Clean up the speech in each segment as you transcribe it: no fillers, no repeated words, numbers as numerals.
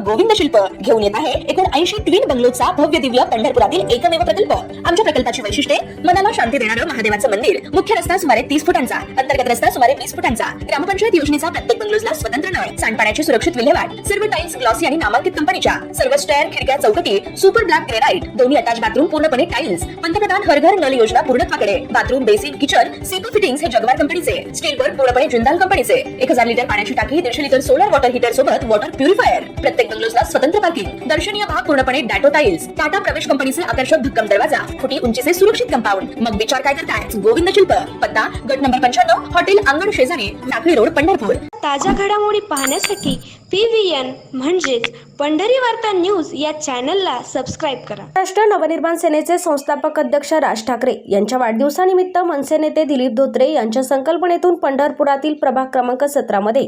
गोविंद शिल्प घेऊन येत आहे एकूण 80 ट्विन बंगलोचा भव्य दिव्य पंढरपुरातील एकमेव प्रकल्प। आमच्या प्रकल्पाची वैशिष्ट्ये मनाला शांती देणारं महादेवाचं मंदिर, मुख्य रस्ता सुमारे 30 फुटांचा, अंतर्गत रस्ता सुमारे 20 फुटांचा, ग्रामपंचायत योजनेचा प्रत्येक बंगलोजला स्वतंत्र नळ, सांडपाण्याची सुरक्षित विल्हेवाट, सर्व टाइल्स ग्लॉसी आणि नामांकित कंपनीच्या, सर्व स्टेअर, खिडक्या, चौकटी सुपर ब्लॅक ग्रेनाइट, दोन्ही अटॅच बाथरूम पूर्णपणे टाइल्स, पंतप्रधान हर घर नल योजना पूर्णत्वाकडे, bathroom, basin, kitchen, CP fittings हे जगवार कंपनीचे, स्टील वर्क पूर्णपणे जिंदाल कंपनीचे, 1000 लिटर पाण्याची टाकी, 150 लिटर सोलर वॉटर हीटर सोबत वॉटर प्युरिफायर, प्रत्येक बंगलोजला स्वतंत्र पार्किंग, दर्शनीय भाग पूर्णपणे डॅटो टाइल्स, टाटा प्रवेश कंपनीचे आकर्षक भक्कम दरवाजा, फुटी उंचीचे सुरक्षित कंपाऊंड। मग विचार काय करताय? गोविंद शिल्प, पत्ता गट नंबर 95, हॉटेल अंगण शेजारी, टाकळी रोड, पंढरपूर। ताज्या घडामोडी पाहण्यासाठी PVN म्हणजेच पंढरी वार्ता न्यूज या चॅनलला सबस्क्राईब करा। महाराष्ट्र नवनिर्माण सेनेचे संस्थापक अध्यक्ष राज ठाकरे यांच्या वाढदिवसानिमित्त मनसे नेते दिलीप धोत्रे यांच्या संकल्पनेतून पंढरपुरातील प्रभाग क्रमांक 17 मध्ये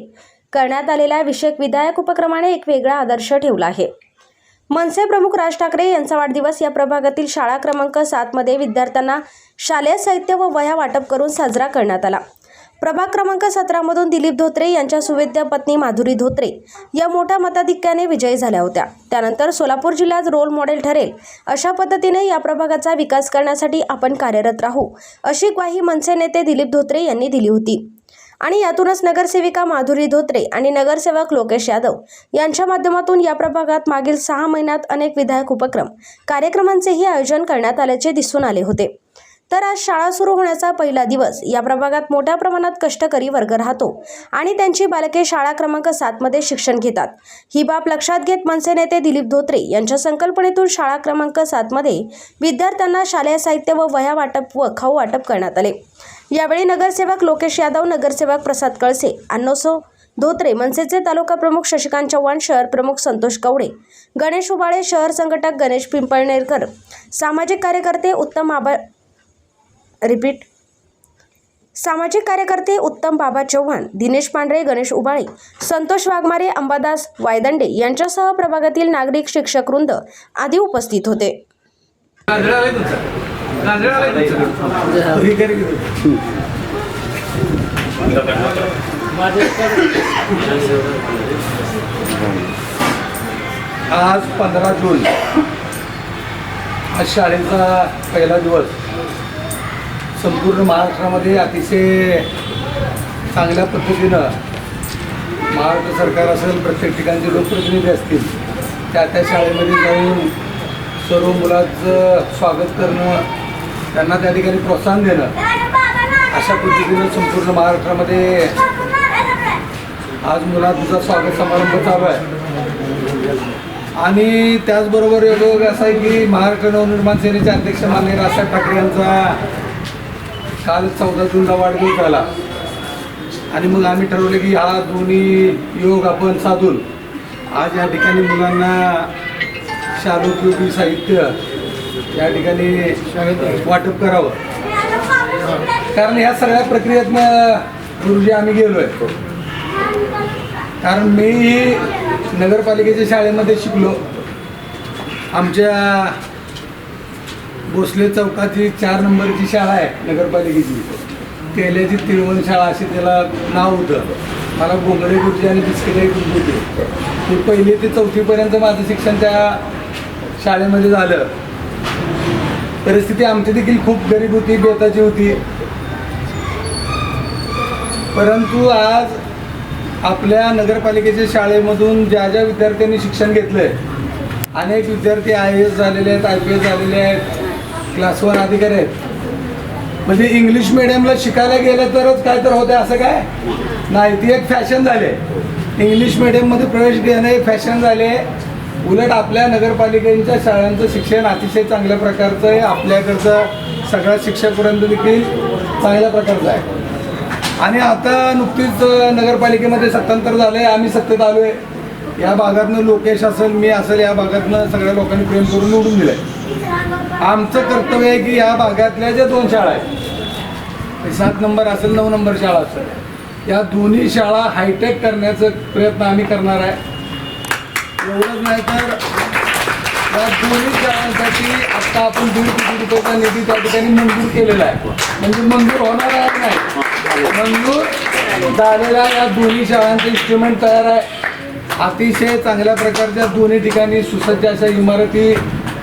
करण्यात आलेल्या विषयक विधायक उपक्रमाने एक वेगळा आदर्श ठेवला आहे। मनसे प्रमुख राज ठाकरे यांचा वाढदिवस या प्रभागातील शाळा क्रमांक 7 मध्ये विद्यार्थ्यांना शालेय साहित्य व वह्या वाटप करून साजरा करण्यात आला। प्रभाग क्रमांक 17 मधून दिलीप धोत्रे यांच्या सुवेद्य पत्नी माधुरी धोत्रे या मोठ्या मताधिक्याने विजयी झाल्या होत्या। त्यानंतर सोलापूर जिल्ह्यात रोल मॉडेल ठरेल अशा पद्धतीने या प्रभागाचा विकास करण्यासाठी आपण कार्यरत राहू अशी ग्वाही मनसे नेते दिलीप धोत्रे यांनी दिली होती आणि यातूनच नगरसेविका माधुरी धोत्रे आणि नगरसेवक लोकेश यादव यांच्या माध्यमातून या प्रभागात मागील 6 महिन्यात अनेक विधायक उपक्रम कार्यक्रमांचेही आयोजन करण्यात आल्याचे दिसून आले होते। तर आज शाळा सुरू होण्याचा पहिला दिवस या प्रभागात मोठ्या प्रमाणात कष्टकरी वर्ग राहतो आणि त्यांची बालके शाळा क्रमांक 7 मध्ये शिक्षण घेतात। ही बाब लक्षात घेत मनसे नेते दिलीप धोत्रे यांच्या संकल्पनेतून शाळा क्रमांक 7 मध्ये विद्यार्थ्यांना शालेय साहित्य व वह्या वाटप व खाऊ वाटप करण्यात आले। यावेळी नगरसेवक लोकेश यादव, नगरसेवक प्रसाद कळसे, अन्नोसो धोत्रे, मनसेचे तालुका प्रमुख शशिकांत चव्हाण, शहर प्रमुख संतोष कवडे, गणेश उबाळे, शहर संघटक गणेश पिंपळनेरकर, सामाजिक कार्यकर्ते उत्तम बाबा चव्हाण, दिनेश पांढरे, गणेश उबाळे, संतोष वाघमारे, अंबादास वायदंडे यांच्यासह प्रभागातील नागरिक, शिक्षक वृंद आदी उपस्थित होते। आज 15 जून, आज शाळेचा पहिला दिवस। संपूर्ण महाराष्ट्रामध्ये अतिशय चांगल्या पद्धतीनं महाराष्ट्र सरकार असेल, प्रत्येक ठिकाणचे लोकप्रतिनिधी असतील, त्या शाळेमध्ये जाऊन सर्व मुलांचं स्वागत करणं, त्यांना त्या ठिकाणी प्रोत्साहन देणं, अशा पद्धतीनं संपूर्ण महाराष्ट्रामध्ये आज मुलांचा स्वागत समारंभ चालू आहे। आणि त्याचबरोबर योग असा आहे की महाराष्ट्र नवनिर्माण सेनेचे अध्यक्ष माननीय राज ठाकरे यांचा काल 14 जूनला वाढदिवस झाला आणि मग आम्ही ठरवले की हा दोन्ही योग आपण साधून आज या ठिकाणी मुलांना शालोपयोगी साहित्य या ठिकाणी वाटप करावं। कारण ह्या सगळ्या प्रक्रियेतनं गुरुजी आम्ही गेलो आहे। कारण मीही नगरपालिकेच्या शाळेमध्ये शिकलो। आमच्या भोसले चौकाची 4 नंबरची शाळा आहे नगरपालिकेची, तेल्याची तिळवण शाळा असे त्याला नाव होतं। मला गोंगडे गुरुजी आणि बिस्किटे गुरुजी होते। ते 1ली ते 4थीपर्यंत माझं शिक्षण त्या शाळेमध्ये झालं। परिस्थिती आमची देखील खूप गरीब होती, बेताची होती, परंतु आज आपल्या नगरपालिकेच्या शाळेमधून ज्या ज्या विद्यार्थ्यांनी शिक्षण घेतलंय, अनेक विद्यार्थी IAS झालेले आहेत, IPS झालेले आहेत, क्लास 1 अधिकारी आहेत। म्हणजे इंग्लिश मिडियमला शिकायला गेलं तरच काय तर होते असं काय नाही, ती एक फॅशन झाली आहे। इंग्लिश मिडियममध्ये प्रवेश घेणं हे फॅशन झाले। उलट आपल्या नगरपालिकेच्या शाळांचं शिक्षण अतिशय चांगल्या प्रकारचं आहे, आपल्याकडचं सगळ्या शिक्षकपर्यंत देखील चांगल्या प्रकारचं आहे। आणि आता नुकतीच नगरपालिकेमध्ये सत्तांतर झालं आहे, आम्ही सत्तेत आलो आहे। या भागातनं लोकेश असेल, मी असेल, या भागातनं सगळ्या लोकांनी प्रेम करून निवडून दिलं आहे। आमचं कर्तव्य आहे की या भागातल्या ज्या 2 शाळा आहेत, 7 नंबर असेल, 9 नंबर शाळा असेल, या दोन्ही शाळा हायटेक करण्याचा प्रयत्न आम्ही करणार आहे। एवढंच नाही तर या दोन्ही शाळांसाठी आत्ता आपण 1.5 कोटी रुपयाचा निधी त्या ठिकाणी मंजूर केलेला आहे। म्हणजे मंजूर होणार आहे नाही, मंजूर झालेला या दोन्ही शाळांचं इन्स्ट्रुमेंट तयार आहे। अतिशय चांगल्या प्रकारच्या दोन्ही ठिकाणी सुसज्ज अशा इमारती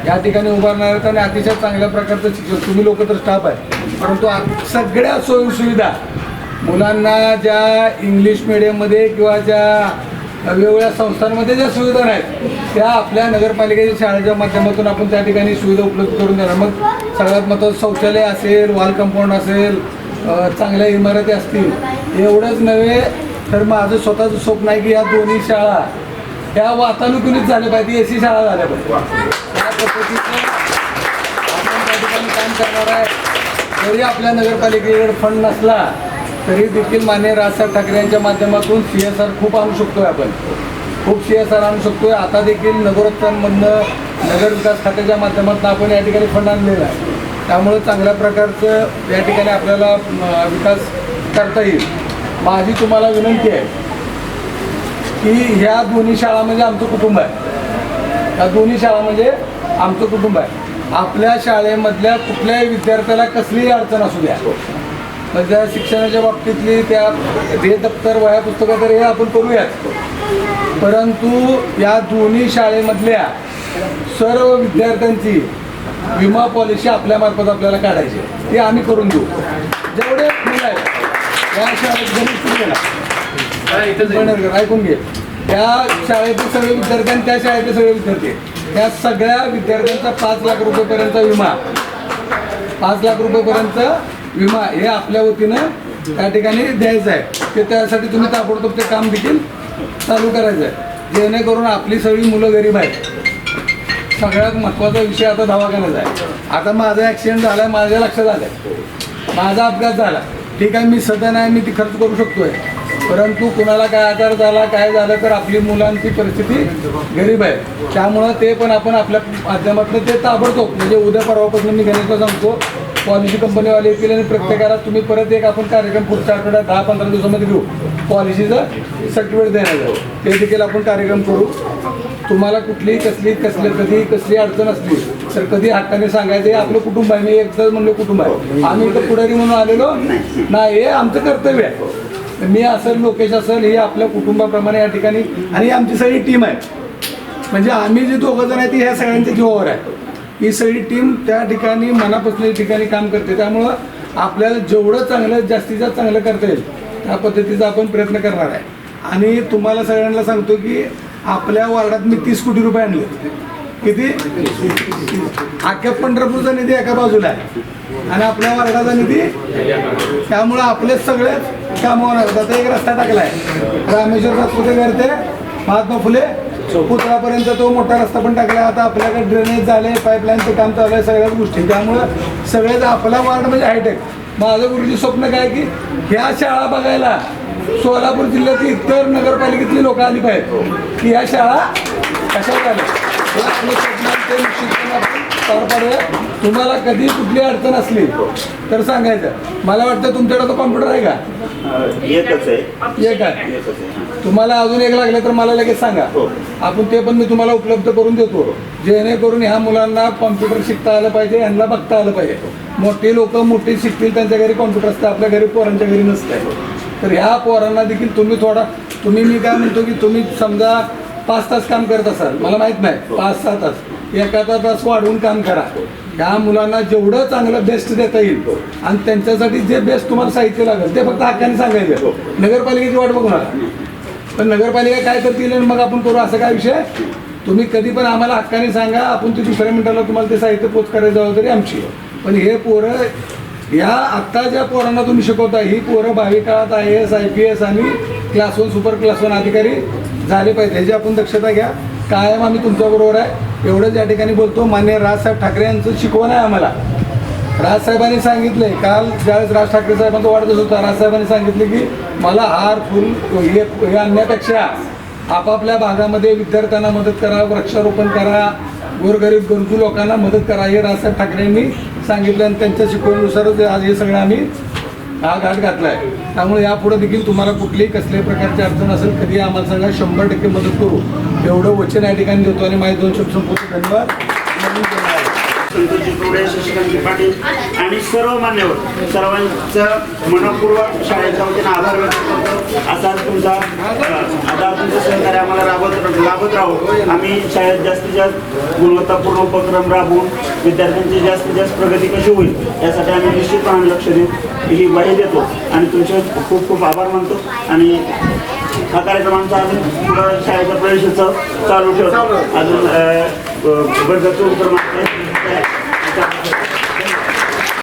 या ठिकाणी उभारणार आहेत आणि अतिशय चांगल्या प्रकारचं शिक्षण. तुम्ही लोक तर स्टाफ आहे, परंतु सगळ्या सोयीसुविधा मुलांना ज्या इंग्लिश मिडियममध्ये किंवा ज्या वेगवेगळ्या संस्थांमध्ये ज्या सुविधा नाहीत त्या आपल्या नगरपालिकेच्या शाळेच्या माध्यमातून आपण त्या ठिकाणी सुविधा उपलब्ध करून देणार. मग सगळ्यात महत्त्वाचं शौचालय असेल, वॉल कंपाऊंड असेल, चांगल्या इमारती असतील. एवढंच नव्हे तर माझं स्वतःचं स्वप्न आहे की या दोन्ही शाळा ह्या वातानुकूलित झाल्या पाहिजे, AC शाळा झाल्या पाहिजे. त्या पद्धतीचं आपण त्या ठिकाणी काम करणार आहे. जरी आपल्या नगरपालिकेकडे फंड नसला तरी देखील माननीय राजसाहेब ठाकरे यांच्या माध्यमातून CSR खूप आणू शकतोय. आपण खूप CSR आणू शकतोय. आता देखील नगरोत्थानमधनं नगर विकास खात्याच्या माध्यमातून आपण या ठिकाणी फंड आणलेला आहे. त्यामुळे चांगल्या प्रकारचं या ठिकाणी आपल्याला विकास करता येईल. माझी तुम्हाला विनंती आहे की ह्या दोन्ही शाळा म्हणजे आमचं कुटुंब आहे. ह्या दोन्ही शाळा म्हणजे आमचं कुटुंब आहे. आपल्या शाळेमधल्या कुठल्याही विद्यार्थ्याला कसलीही अडचण असू द्या, म्हणजे शिक्षणाच्या बाबतीतली त्या हे दप्तर वह्या पुस्तकं तर हे आपण करूयात, परंतु या दोन्ही शाळेमधल्या सर्व विद्यार्थ्यांची विमा पॉलिसी आपल्यामार्फत आपल्याला काढायची आहे. ते आम्ही करून देऊ. जेवढे मुलं आहेत या शाळेत ऐकून घे, त्या शाळेतील सगळे विद्यार्थी आणि त्या शाळेतले सगळे विद्यार्थी या सगळ्या विद्यार्थ्यांचा 5 लाख रुपयेपर्यंत विमा, 5 लाख रुपयेपर्यंत विमा हे आपल्या वतीनं त्या ठिकाणी द्यायचं आहे. ते त्यासाठी तुम्ही ताबडतोब ते काम देखील चालू करायचं आहे, जेणेकरून आपली सगळी मुलं गरीब आहेत. सगळ्यात महत्त्वाचा विषय आता दवाखान्याचा आहे. आता माझा ॲक्सिडेंट झाला आहे, माझ्या लक्षात आलं आहे, माझा अपघात झाला, ठीक आहे, मी सध्या नाही, मी ती खर्च करू शकतोय, परंतु कुणाला काय आजार झाला, काय झालं तर आपली मुलांची परिस्थिती गरीब आहे. त्यामुळं ते पण आपण आपल्या माध्यमातून ते ताबडतोब, म्हणजे उद्या परवापासून मी गणेशला सांगतो, पॉलिसी कंपनीवाले येतील आणि प्रत्येकाला तुम्ही परत एक आपण कार्यक्रम पुढच्या आठवड्यात 10-15 दिवसामध्ये घेऊ, पॉलिसीचं सर्टिफिकेट देण्याचं. ते देखील आपण कार्यक्रम करू. तुम्हाला कुठली कसली अडचण असली तर कधी हक्काने सांगायचं. हे आपलं कुटुंब आहे. मी एकदाच म्हणलो कुटुंब आहे. आम्ही इथं पुढारी म्हणून आलेलो नाही, हे आमचं कर्तव्य आहे. मी असेल, लोकेश असेल, हे आपल्या कुटुंबाप्रमाणे या ठिकाणी, आणि आमची सगळी टीम आहे. म्हणजे आम्ही जे 2 जण आहेत ह्या सगळ्यांच्या जीवावर आहे. ही सगळी टीम त्या ठिकाणी मनापासून या ठिकाणी काम करते. त्यामुळं आपल्याला जेवढं चांगलं, जास्तीत जास्त चांगलं करता येईल त्या पद्धतीचा आपण प्रयत्न करणार आहे. आणि तुम्हाला सगळ्यांना सांगतो की आपल्या वार्डात मी 30 कोटी रुपये आणले. किती? अख्ख्या पंढरपूरचा निधी एका बाजूला आहे आणि आपल्या वार्डाचा निधी. त्यामुळं आपले सगळेच कामं होणार. आता एक रस्ता टाकला आहे रामेश्वर सातपुते करते महात्मा फुले पुतळापर्यंत, तो मोठा रस्ता पण टाकला. आता आपल्याकडे ड्रेनेज झाले, पाईपलाईनचं काम चालू आहे, सगळ्याच गोष्टी. त्यामुळं सगळ्याच आपला वार्ड म्हणजे हायटेक. माझं गुरुजी स्वप्न काय की ह्या शाळा बघायला सोलापूर जिल्ह्यातील इतर नगरपालिकेतली लोक आली पाहिजेत की ह्या शाळा कशा झाल्या. हे आपलं स्वप्न ते निश्चितपणे आपण पार पाडूया. तुम्हाला कधी कुठली अडचण असली तर सांगायचं. मला वाटतं तुमच्याकडे तो कॉम्प्युटर आहे का? एकच आहे. एक आहे. तुम्हाला अजून एक लागलं तर मला लगेच सांगा, आपण ते पण मी तुम्हाला उपलब्ध करून देतो, जेणेकरून ह्या मुलांना कॉम्प्युटर शिकता आलं पाहिजे, यांना बघता आलं पाहिजे. मोठी लोक मोठी शिकतील, त्यांच्या घरी कॉम्प्युटर असतं, आपल्या घरी पोरांच्या घरी नसतं. तर ह्या पोरांना देखील तुम्ही मी काय म्हणतो की तुम्ही समजा 5 तास काम करत असाल, मला माहीत नाही, 5-6 तास, एखादा तास वाढवून काम करा. ह्या मुलांना जेवढं चांगलं बेस्ट देता येईल आणि त्यांच्यासाठी जे बेस्ट तुम्हाला साहित्य लागेल ते फक्त हक्काने सांगायचं. नगरपालिकेची वाट बघू नका. पण नगरपालिका काय करतील आणि मग आपण करू असं काय विषय. तुम्ही कधी पण आम्हाला हक्काने सांगा, आपण ते दुसऱ्या मिनिटाला तुम्हाला ते साहित्य पोच करायचं जबाबदारी आमची. पण हे पोरं, या आत्ता ज्या पोरांना तुम्ही शिकवता, ही पोरं भावी काळात IAS IPS आणि क्लास 1 सुपर क्लास 1 अधिकारी झाले पाहिजे. ह्याची आपण दक्षता घ्या. कायम आम्ही तुमच्याबरोबर आहे. एवढंच या ठिकाणी बोलतो. माननीय राजसाहेब ठाकरे यांचं शिकवण आहे आम्हाला. राजसाहेबांनी सांगितलंय, काल ज्यावेळेस राज ठाकरे साहेबांचा वाढदिवस होता, राजसाहेबांनी सांगितले की मला हार फुल हे आणण्यापेक्षा आपापल्या भागामध्ये विद्यार्थ्यांना मदत करा, वृक्षारोपण करा, गोरगरीब गरजू लोकांना मदत करा, हे राजसाहेब ठाकरे यांनी सांगितलं. आणि त्यांच्या शिकवणीनुसारच आज हे सगळं आम्ही हा घाट घातला आहे. त्यामुळे यापुढे देखील तुम्हाला कुठलीही कसल्याही प्रकारची अडचण असेल कधी आम्हाला सांगा, 100% मदत करू, एवढं वचन या ठिकाणी देतो. आणि माझे 2 शब्द संपवतो. धन्यवाद. संतोषजी कवडे, शशिकांत पाटील आणि सर्व मान्यवर सर्वांचं मनपूर्वक शाळेच्या वतीनं आभार व्यक्त करतो. असा तुमचा आता तुमचं सहकार्य आम्हाला लाभत राहू. आम्ही शाळेत जास्तीत जास्त गुणवत्तापूर्ण उपक्रम राबवून विद्यार्थ्यांची जास्तीत जास्त प्रगती कशी होईल यासाठी आम्ही निश्चितपणे लक्ष देऊ, ही ग्वाही देतो आणि तुमचे खूप खूप आभार मानतो. आणि हा कार्यक्रम आमचा अजून पुढं शाळेचा प्रवेशोत्सव चालू ठेवतो. अजून वर्गाचे उपक्रम